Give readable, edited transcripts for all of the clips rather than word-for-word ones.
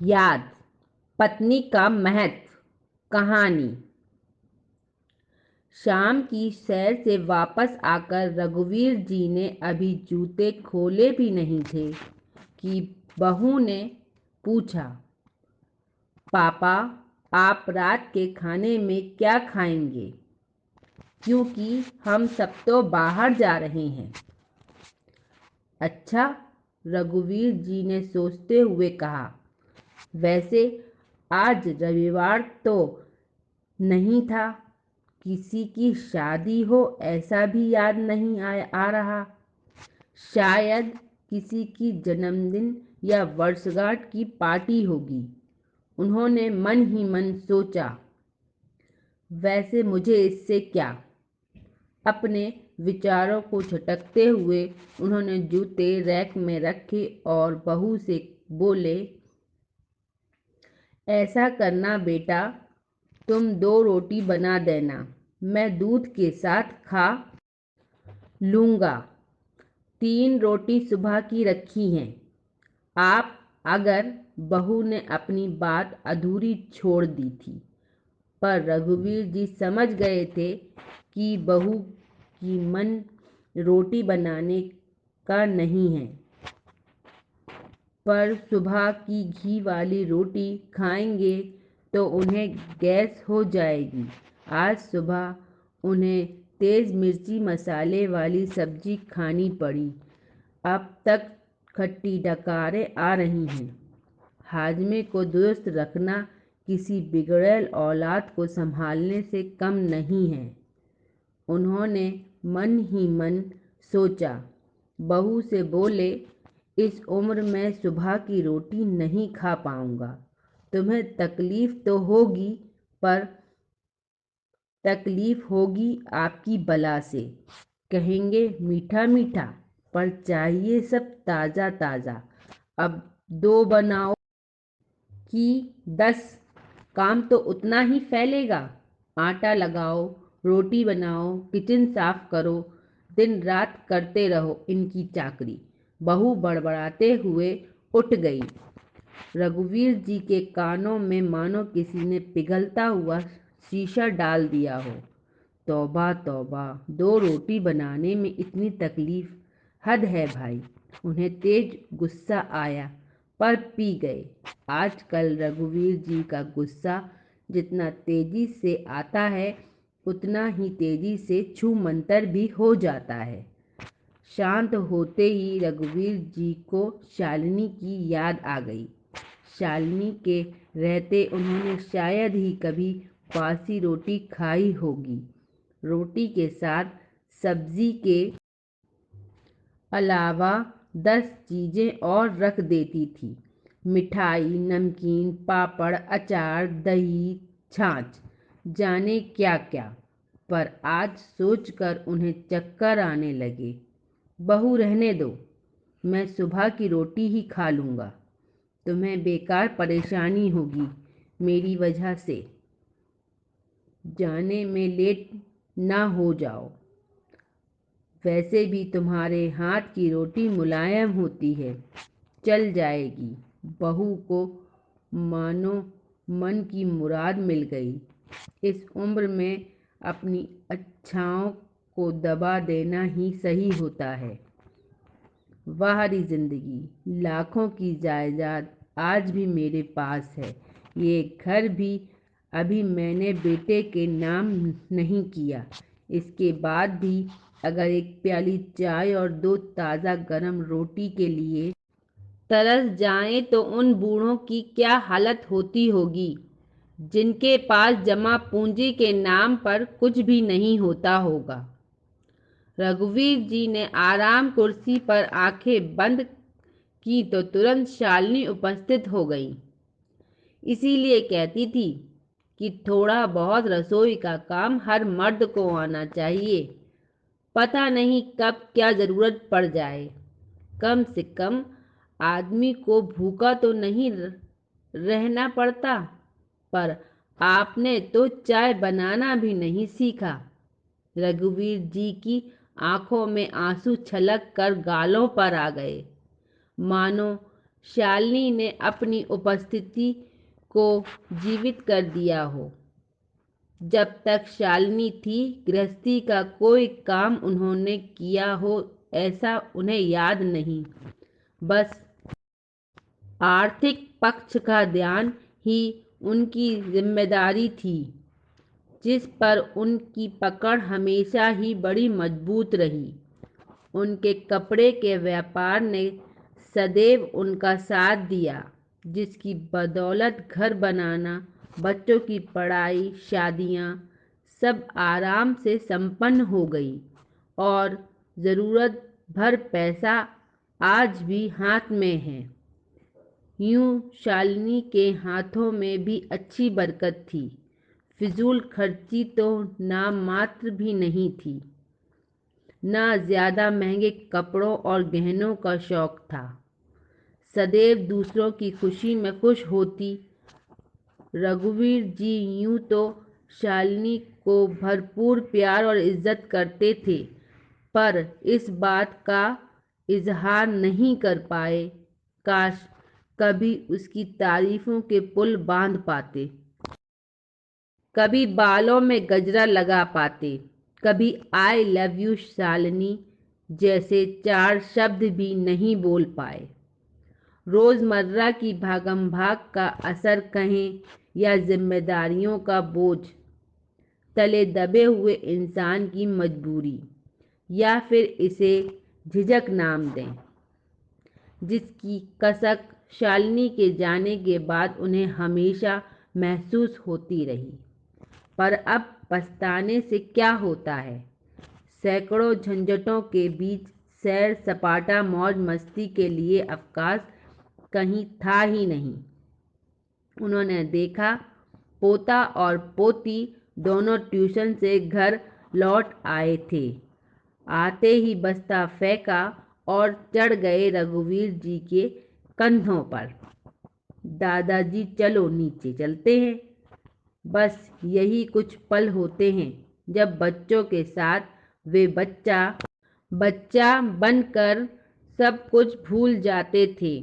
याद, पत्नी का महत्व। कहानी। शाम की सैर से वापस आकर रघुवीर जी ने अभी जूते खोले भी नहीं थे कि बहू ने पूछा, पापा, आप रात के खाने में क्या खाएंगे? क्योंकि हम सब तो बाहर जा रहे हैं। अच्छा, रघुवीर जी ने सोचते हुए कहा, वैसे आज रविवार तो नहीं था, किसी की शादी हो ऐसा भी याद नहीं आ रहा। शायद किसी की जन्मदिन या वर्षगांठ की पार्टी होगी। उन्होंने मन ही मन सोचा। वैसे मुझे इससे क्या? अपने विचारों को झटकते हुए उन्होंने जूते रैक में रखे और बहू से बोले, ऐसा करना बेटा, तुम 2 रोटी बना देना, मैं दूध के साथ खा लूँगा। 3 रोटी सुबह की रखी हैं। आप अगर बहू ने अपनी बात अधूरी छोड़ दी थी, पर रघुवीर जी समझ गए थे कि बहू की मन रोटी बनाने का नहीं है, पर सुबह की घी वाली रोटी खाएंगे तो उन्हें गैस हो जाएगी। आज सुबह उन्हें तेज़ मिर्ची मसाले वाली सब्जी खानी पड़ी। अब तक खट्टी डकारें आ रही हैं। हाजमे को दुरुस्त रखना किसी बिगड़ैल औलाद को संभालने से कम नहीं है। उन्होंने मन ही मन सोचा। बहू से बोले, इस उम्र में सुबह की रोटी नहीं खा पाऊंगा। तुम्हें तकलीफ तो होगी, पर तकलीफ होगी आपकी बला से। कहेंगे मीठा मीठा, पर चाहिए सब ताज़ा ताज़ा। अब 2 बनाओ कि 10, काम तो उतना ही फैलेगा। आटा लगाओ, रोटी बनाओ, किचन साफ करो, दिन रात करते रहो इनकी चाकरी। बहू बड़बड़ाते हुए उठ गई। रघुवीर जी के कानों में मानो किसी ने पिघलता हुआ शीशा डाल दिया हो। तौबा तौबा, 2 रोटी बनाने में इतनी तकलीफ, हद है भाई। उन्हें तेज गुस्सा आया, पर पी गए। आजकल रघुवीर जी का गुस्सा जितना तेजी से आता है, उतना ही तेजी से छूमंतर भी हो जाता है। शांत होते ही रघुवीर जी को शालिनी की याद आ गई। शालिनी के रहते उन्होंने शायद ही कभी बासी रोटी खाई होगी। रोटी के साथ सब्जी के अलावा 10 चीज़ें और रख देती थी। मिठाई, नमकीन, पापड़, अचार, दही, छाछ, जाने क्या क्या। पर आज सोचकर उन्हें चक्कर आने लगे। बहू रहने दो, मैं सुबह की रोटी ही खा लूँगा। तुम्हें बेकार परेशानी होगी मेरी वजह से। जाने में लेट ना हो जाओ। वैसे भी तुम्हारे हाथ की रोटी मुलायम होती है, चल जाएगी। बहू को मानो मन की मुराद मिल गई। इस उम्र में अपनी इच्छाओं को दबा देना ही सही होता है। बाहरी जिंदगी, लाखों की जायदाद आज भी मेरे पास है। ये घर भी अभी मैंने बेटे के नाम नहीं किया। इसके बाद भी अगर एक प्याली चाय और 2 ताज़ा गरम रोटी के लिए तरस जाएं तो उन बूढ़ों की क्या हालत होती होगी, जिनके पास जमा पूंजी के नाम पर कुछ भी नहीं होता होगा। रघुवीर जी ने आराम कुर्सी पर आंखें बंद की तो तुरंत शालिनी उपस्थित हो गई। इसीलिए कहती थी कि थोड़ा बहुत रसोई का काम हर मर्द को आना चाहिए। पता नहीं कब क्या ज़रूरत पड़ जाए। कम से कम आदमी को भूखा तो नहीं रहना पड़ता। पर आपने तो चाय बनाना भी नहीं सीखा। रघुवीर जी की आंखों में आंसू छलक कर गालों पर आ गए। मानो शालिनी ने अपनी उपस्थिति को जीवित कर दिया हो। जब तक शालिनी थी, गृहस्थी का कोई काम उन्होंने किया हो ऐसा उन्हें याद नहीं। बस आर्थिक पक्ष का ध्यान ही उनकी जिम्मेदारी थी, जिस पर उनकी पकड़ हमेशा ही बड़ी मजबूत रही। उनके कपड़े के व्यापार ने सदैव उनका साथ दिया, जिसकी बदौलत घर बनाना, बच्चों की पढ़ाई, शादियां सब आराम से संपन्न हो गई और ज़रूरत भर पैसा आज भी हाथ में है। यूं शालिनी के हाथों में भी अच्छी बरकत थी। फिजूल खर्ची तो नाम मात्र भी नहीं थी। ना ज्यादा महंगे कपड़ों और गहनों का शौक था। सदैव दूसरों की खुशी में खुश होती। रघुवीर जी यूं तो शालिनी को भरपूर प्यार और इज्जत करते थे, पर इस बात का इजहार नहीं कर पाए। काश कभी उसकी तारीफों के पुल बांध पाते, कभी बालों में गजरा लगा पाते, कभी आई लव यू शालिनी जैसे 4 शब्द भी नहीं बोल पाए। रोज़मर्रा की भागम भाग का असर कहें या जिम्मेदारियों का बोझ, तले दबे हुए इंसान की मजबूरी, या फिर इसे झिझक नाम दें, जिसकी कसक शालिनी के जाने के बाद उन्हें हमेशा महसूस होती रही। पर अब पछताने से क्या होता है। सैकड़ों झंझटों के बीच सैर सपाटा मौज मस्ती के लिए अवकाश कहीं था ही नहीं। उन्होंने देखा, पोता और पोती दोनों ट्यूशन से घर लौट आए थे। आते ही बस्ता फेंका और चढ़ गए रघुवीर जी के कंधों पर। दादाजी चलो नीचे चलते हैं। बस यही कुछ पल होते हैं जब बच्चों के साथ वे बच्चा बनकर सब कुछ भूल जाते थे।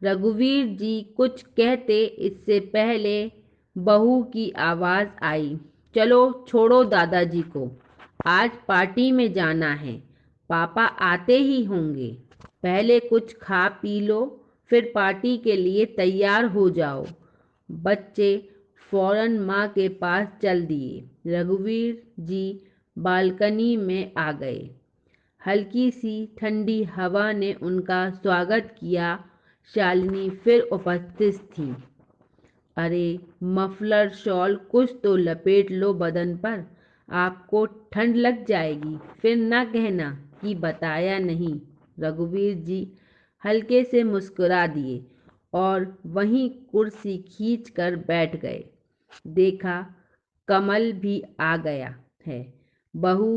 रघुवीर जी कुछ कहते इससे पहले बहू की आवाज़ आई, चलो छोड़ो दादाजी को, आज पार्टी में जाना है, पापा आते ही होंगे। पहले कुछ खा पी लो, फिर पार्टी के लिए तैयार हो जाओ। बच्चे फौरन माँ के पास चल दिए। रघुवीर जी बालकनी में आ गए। हल्की सी ठंडी हवा ने उनका स्वागत किया। शालिनी फिर उपस्थित थी। अरे मफलर शॉल कुछ तो लपेट लो बदन पर, आपको ठंड लग जाएगी, फिर ना कहना कि बताया नहीं। रघुवीर जी हल्के से मुस्कुरा दिए और वहीं कुर्सी खींच कर बैठ गए। देखा, कमल भी आ गया है। बहू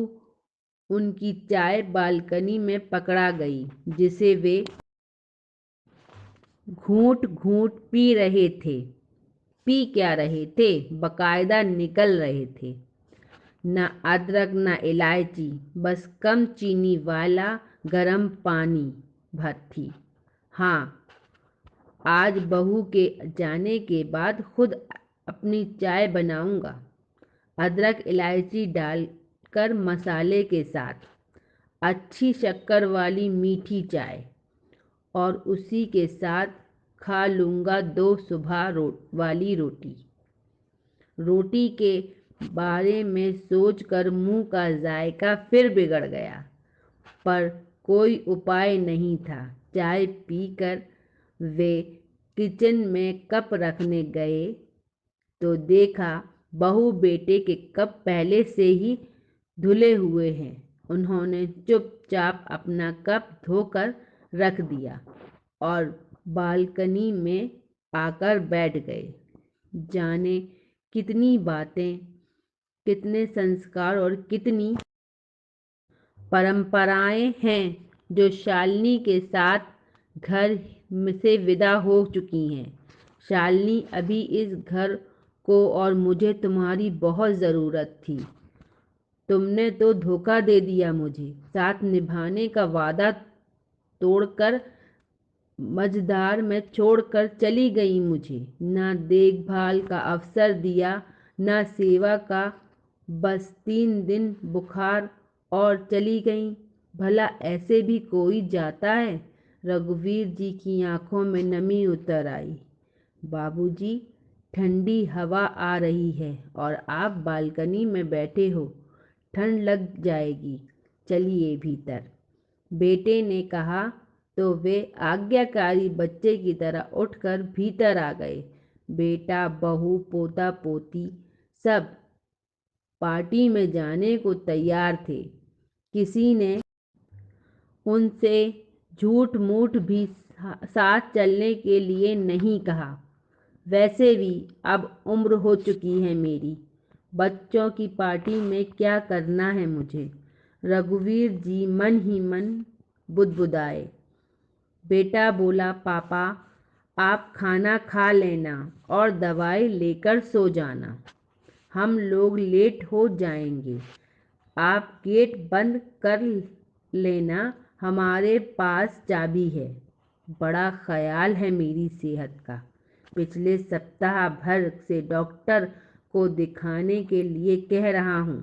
उनकी चाय बालकनी में पकड़ा गई, जिसे वे घूंट घूंट पी रहे थे। पी क्या रहे थे, बकायदा निकल रहे थे। न अदरक न इलायची, बस कम चीनी वाला गरम पानी भर थी। हाँ, आज बहू के जाने के बाद खुद अपनी चाय बनाऊंगा, अदरक इलायची डालकर मसाले के साथ, अच्छी शक्कर वाली मीठी चाय, और उसी के साथ खा लूँगा 2 सुबह वाली रोटी। रोटी के बारे में सोचकर मुंह का जायका फिर बिगड़ गया, पर कोई उपाय नहीं था। चाय पीकर वे किचन में कप रखने गए तो देखा, बहू बेटे के कप पहले से ही धुले हुए हैं। उन्होंने चुपचाप अपना कप धोकर रख दिया और बालकनी में आकर बैठ गए। जाने कितनी बातें, कितने संस्कार और कितनी परंपराएं हैं जो शालिनी के साथ घर से विदा हो चुकी हैं। शालिनी, अभी इस घर को और मुझे तुम्हारी बहुत ज़रूरत थी। तुमने तो धोखा दे दिया मुझे, साथ निभाने का वादा तोड़कर मझधार में छोड़कर चली गई मुझे। न देखभाल का अवसर दिया, न सेवा का। बस 3 दिन बुखार और चली गई। भला ऐसे भी कोई जाता है? रघुवीर जी की आंखों में नमी उतर आई। बाबूजी, ठंडी हवा आ रही है और आप बालकनी में बैठे हो, ठंड लग जाएगी, चलिए भीतर। बेटे ने कहा तो वे आज्ञाकारी बच्चे की तरह उठकर भीतर आ गए। बेटा, बहू, पोता पोती सब पार्टी में जाने को तैयार थे। किसी ने उनसे झूठ मूठ भी साथ चलने के लिए नहीं कहा। वैसे भी अब उम्र हो चुकी है मेरी, बच्चों की पार्टी में क्या करना है मुझे। रघुवीर जी मन ही मन बुदबुदाए। बेटा बोला, पापा आप खाना खा लेना और दवाई लेकर सो जाना, हम लोग लेट हो जाएंगे। आप गेट बंद कर लेना, हमारे पास चाबी है। बड़ा ख्याल है मेरी सेहत का। पिछले सप्ताह भर से डॉक्टर को दिखाने के लिए कह रहा हूँ।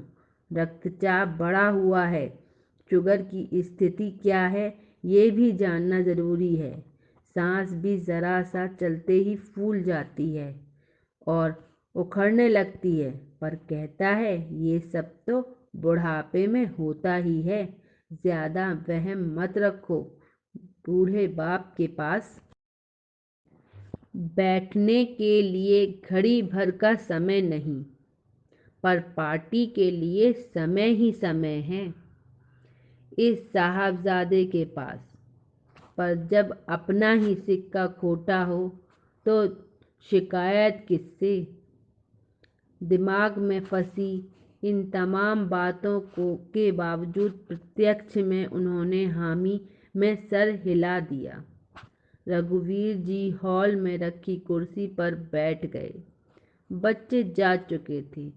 रक्तचाप बढ़ा हुआ है, शुगर की स्थिति क्या है ये भी जानना ज़रूरी है। सांस भी ज़रा सा चलते ही फूल जाती है और उखड़ने लगती है, पर कहता है ये सब तो बुढ़ापे में होता ही है। ज़्यादा वहम मत रखो। बूढ़े बाप के पास बैठने के लिए घड़ी भर का समय नहीं, पर पार्टी के लिए समय ही समय है इस साहबजादे के पास। पर जब अपना ही सिक्का खोटा हो तो शिकायत किससे? दिमाग में फंसी इन तमाम बातों के बावजूद प्रत्यक्ष में उन्होंने हामी में सर हिला दिया। रघुवीर जी हॉल में रखी कुर्सी पर बैठ गए। बच्चे जा चुके थे,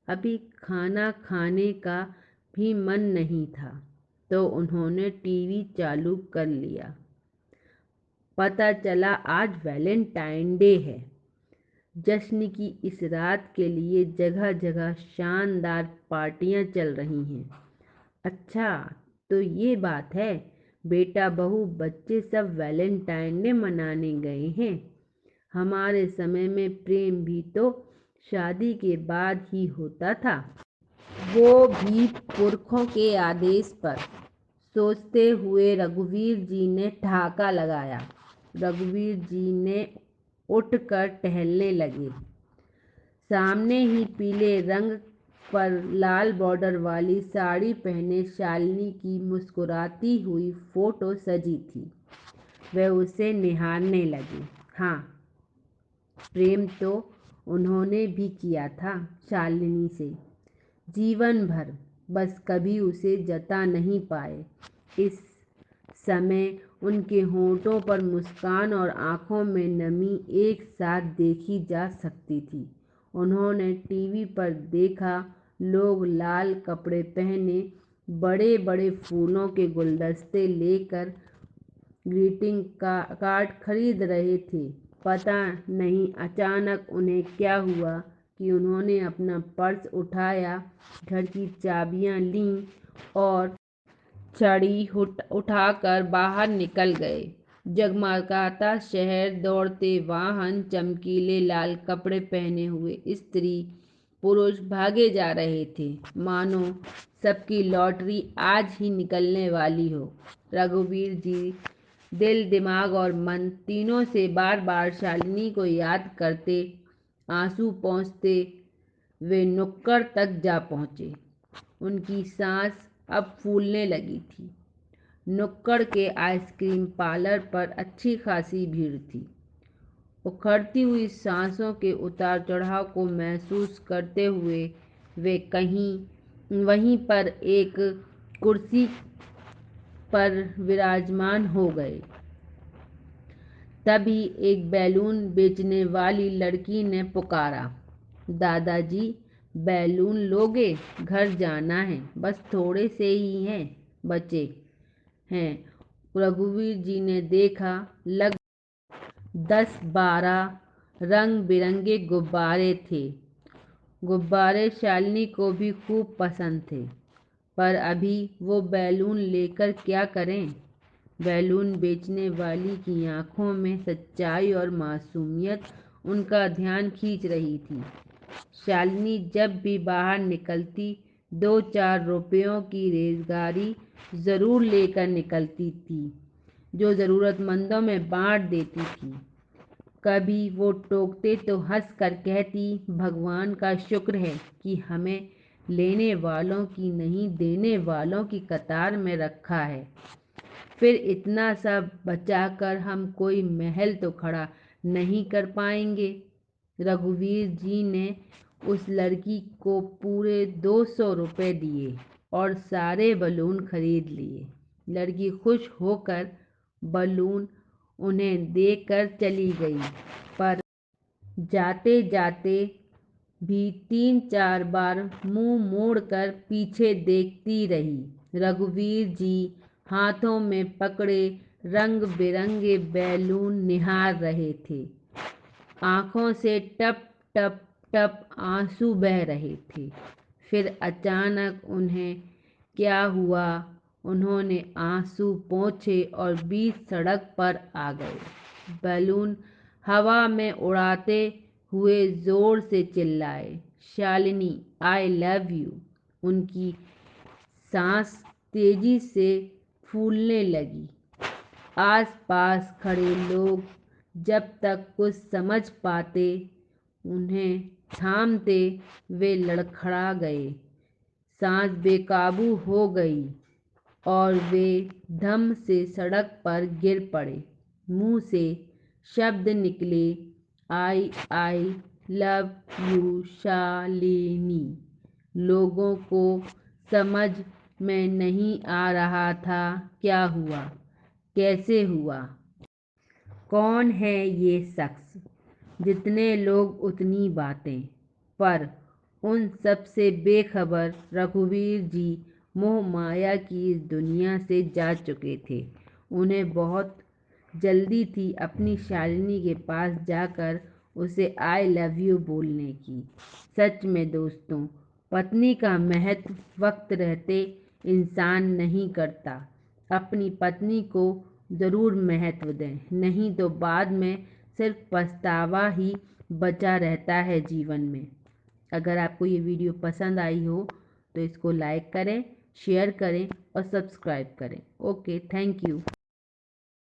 अभी खाना खाने का भी मन नहीं था, तो उन्होंने टीवी चालू कर लिया। पता चला आज वैलेंटाइन डे है। जश्न की इस रात के लिए जगह जगह शानदार पार्टियां चल रही हैं। अच्छा, तो ये बात है, बेटा बहू बच्चे सब वैलेंटाइन डे मनाने गए हैं। हमारे समय में प्रेम भी तो शादी के बाद ही होता था, वो भी पुरखों के आदेश पर। सोचते हुए रघुवीर जी ने ठहाका लगाया। रघुवीर जी ने उठकर टहलने लगे। सामने ही पीले रंग पर लाल बॉर्डर वाली साड़ी पहने शालिनी की मुस्कुराती हुई फोटो सजी थी। वह उसे निहारने लगे। हाँ, प्रेम तो उन्होंने भी किया था शालिनी से, जीवन भर, बस कभी उसे जता नहीं पाए। इस समय उनके होठों पर मुस्कान और आंखों में नमी एक साथ देखी जा सकती थी। उन्होंने टीवी पर देखा, लोग लाल कपड़े पहने बड़े बड़े फूलों के गुलदस्ते लेकर ग्रीटिंग कार्ड खरीद रहे थे। पता नहीं अचानक उन्हें क्या हुआ कि उन्होंने अपना पर्स उठाया, घर की चाबियां लीं और छड़ी उठाकर बाहर निकल गए। जगमगाता शहर, दौड़ते वाहन, चमकीले लाल कपड़े पहने हुए स्त्री पुरुष भागे जा रहे थे, मानो सबकी लॉटरी आज ही निकलने वाली हो। रघुवीर जी दिल, दिमाग और मन तीनों से बार बार शालिनी को याद करते, आंसू पोंछते वे नुक्कड़ तक जा पहुँचे। उनकी सांस अब फूलने लगी थी। नुक्कड़ के आइसक्रीम पार्लर पर अच्छी खासी भीड़ थी। उखड़ती हुई सांसों के उतार चढ़ाव को महसूस करते हुए वे वहीं पर एक कुर्सी पर विराजमान हो गए। तभी एक बैलून बेचने वाली लड़की ने पुकारा, दादाजी बैलून लोगे? घर जाना है, बस थोड़े से ही हैं बचे हैं। रघुवीर जी ने देखा, लग 10-12 रंग बिरंगे गुब्बारे थे। गुब्बारे शालिनी को भी खूब पसंद थे, पर अभी वो बैलून लेकर क्या करें। बैलून बेचने वाली की आंखों में सच्चाई और मासूमियत उनका ध्यान खींच रही थी। शालिनी जब भी बाहर निकलती 2-4 रुपयों की रेज़गारी ज़रूर लेकर निकलती थी, जो ज़रूरतमंदों में बांट देती थी। कभी वो टोकते तो हंस कर कहती, भगवान का शुक्र है कि हमें लेने वालों की नहीं देने वालों की कतार में रखा है। फिर इतना सब बचाकर हम कोई महल तो खड़ा नहीं कर पाएंगे। रघुवीर जी ने उस लड़की को पूरे 200 रुपये दिए और सारे बलून खरीद लिए। लड़की खुश होकर बलून उन्हें देकर चली गई, पर जाते जाते भी 3-4 बार मुंह मोड़कर पीछे देखती रही। रघुवीर जी हाथों में पकड़े रंग बिरंगे बैलून निहार रहे थे। आंखों से टप टप टप आंसू बह रहे थे। फिर अचानक उन्हें क्या हुआ, उन्होंने आंसू पोंछे और बीच सड़क पर आ गए। बैलून हवा में उड़ाते हुए जोर से चिल्लाए, शालिनी आई लव यू। उनकी सांस तेजी से फूलने लगी। आसपास खड़े लोग जब तक कुछ समझ पाते उन्हें थामते वे लड़खड़ा गए। सांस बेकाबू हो गई और वे धम से सड़क पर गिर पड़े। मुंह से शब्द निकले, आई लव यू शालिनी। लोगों को समझ में नहीं आ रहा था क्या हुआ, कैसे हुआ, कौन है ये शख्स। जितने लोग उतनी बातें, पर उन सब से बेखबर रघुवीर जी मोह माया की इस दुनिया से जा चुके थे। उन्हें बहुत जल्दी थी अपनी शालिनी के पास जाकर उसे आई लव यू बोलने की। सच में दोस्तों, पत्नी का महत्व वक्त रहते इंसान नहीं करता। अपनी पत्नी को ज़रूर महत्व दें, नहीं तो बाद में सिर्फ पछतावा ही बचा रहता है जीवन में। अगर आपको ये वीडियो पसंद आई हो तो इसको लाइक करें, शेयर करें और सब्सक्राइब करें। Okay, thank you.